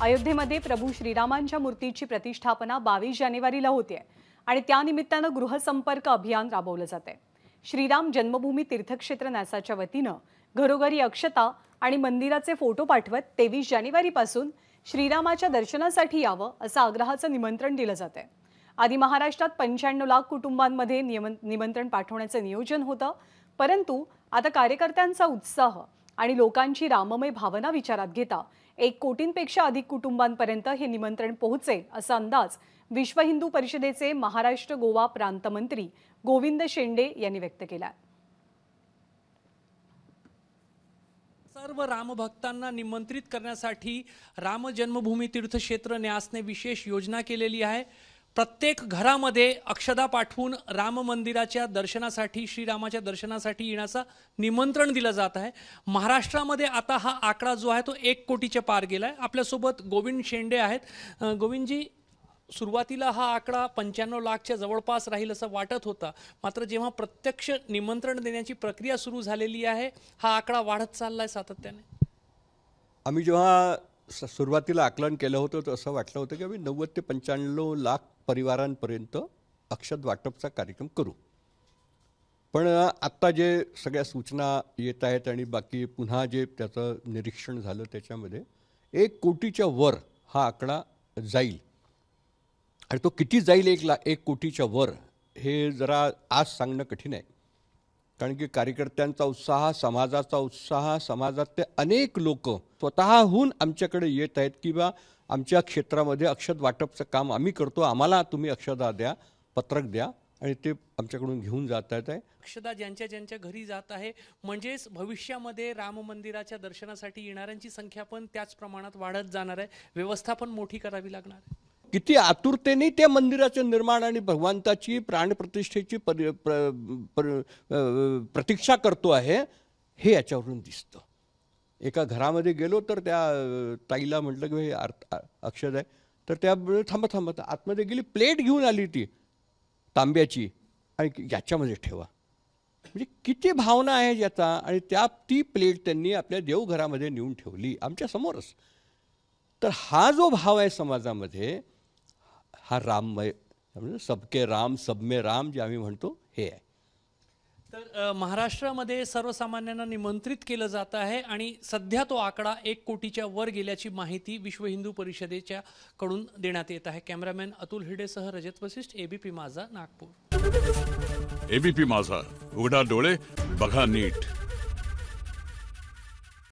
अयोध्येमध्ये प्रभू श्रीरामांच्या मूर्तीची प्रतिष्ठापना 22 जानेवारीला होते आणि त्या निमित्तानं गृहसंपर्क अभियान राबवलं जाते। श्रीराम जन्मभूमी तीर्थक्षेत्र न्यासाच्या वतीनं घरोघरी अक्षता आणि मंदिराचे फोटो पाठवत 23 जानेवारीपासून श्रीरामाच्या दर्शनासाठी यावं असं आग्रहाचं निमंत्रण दिलं जाते। आधी महाराष्ट्रात 95 लाख कुटुंबांमध्ये निमंत्रण पाठवण्याचं नियोजन होतं, परंतु आता कार्यकर्त्यांचा उत्साह आणि लोकांची राममय भावना विचारात घेता 1 कोटींपेक्षा अधिक कुटुंबांपर्यंत हे निमंत्रण पोहोचेल असा अंदाज विश्व हिंदू परिषदेचे महाराष्ट्र गोवा प्रांत मंत्री गोविंद शेंडे यांनी व्यक्त केला। सर्व रामभक्तांना निमंत्रित करण्यासाठी राम जन्मभूमी तीर्थक्षेत्र न्यासने विशेष योजना केलेली आहे। प्रत्येक घरामध्ये अक्षदा पाठवून राम मंदिराच्या दर्शनासाठी श्रीरामाच्या दर्शनासाठी येण्याचं निमंत्रण दिलं जात आहे। महाराष्ट्रामध्ये आता हा आकडा जो आहे तो 1 कोटीच्या पार गेलाय। आपल्यासोबत गोविंद शेंडे आहेत। गोविंदजी, सुरुवातीला हा आकडा 95 लाखच्या जवळपास राहील असं वाटत होता, मात्र जेव्हा प्रत्यक्ष निमंत्रण देण्याची प्रक्रिया सुरू झालेली आहे हा आकडा वाढत चाललाय सातत्याने। आम्ही जेव्हा सुरुवातीला आकलन केलं होतं तर असं वाटलं होतं की आम्ही 90 ते 95 लाख परिवारांपर्यंत अक्षत वाटपचा कार्यक्रम करू, पण आत्ता जे सगळ्या सूचना येत आहेत आणि बाकी पुन्हा जे त्याचं निरीक्षण झालं त्याच्यामध्ये 1 कोटीच्या वर हा आकडा जाईल। आणि तो किती जाईल 1 कोटीच्या वर हे जरा आज सांगणं कठीण आहे, कारण की कार्यकर्त्यांचा उत्साह, समाजाचा उत्साह, समाजातले अनेक लोक स्वतःहून आमच्याकडे येत आहेत की बा आमच्या क्षेत्रामध्ये अक्षत वाटपचं काम आम्ही करतो, आम्हाला तुम्ही अक्षता द्या, पत्रक द्या, आणि ते आमच्याकडून घेऊन जात आहेत। अक्षदा ज्यांच्या ज्यांच्या घरी जात आहे, म्हणजेच भविष्यामध्ये राम मंदिराच्या दर्शनासाठी येणाऱ्यांची संख्या पण त्याच प्रमाणात वाढत जाणार आहे। व्यवस्था पण मोठी करावी लागणार आहे। किती आतुरतेने त्या मंदिराचं निर्माण आणि भगवंताची प्राणप्रतिष्ठेची प्रतीक्षा करतो आहे हे याच्यावरून दिसतं। एका घरामध्ये गेलो तर त्या ताईला म्हटलं की हे अक्षत आहे, तर त्या थांबा आतमध्ये गेली, प्लेट घेऊन आली ती तांब्याची आणि याच्यामध्ये ठेवा, म्हणजे किती भावना आहे याचा। आणि ती प्लेट त्यांनी आपल्या देवघरामध्ये नेऊन ठेवली आमच्या समोरच। तर हा जो भाव आहे समाजामध्ये, हा राममय, म्हणजे सबके राम सब में राम जे आम्ही म्हणतो हे आहे। तर महाराष्ट्रामध्ये सर्वसामान्यांना निमंत्रित केलं जात आहे आणि सध्या तो आकडा 1 कोटीच्या वर गेल्याची माहिती विश्व हिंदू परिषदेच्या कडून देण्यात येत आहे। कॅमेरामॅन अतुल हिडेसह रजत वशिष्ठ, एबीपी माझा, नागपूर। एबीपी माझा, उघडा डोळे बघा नीट।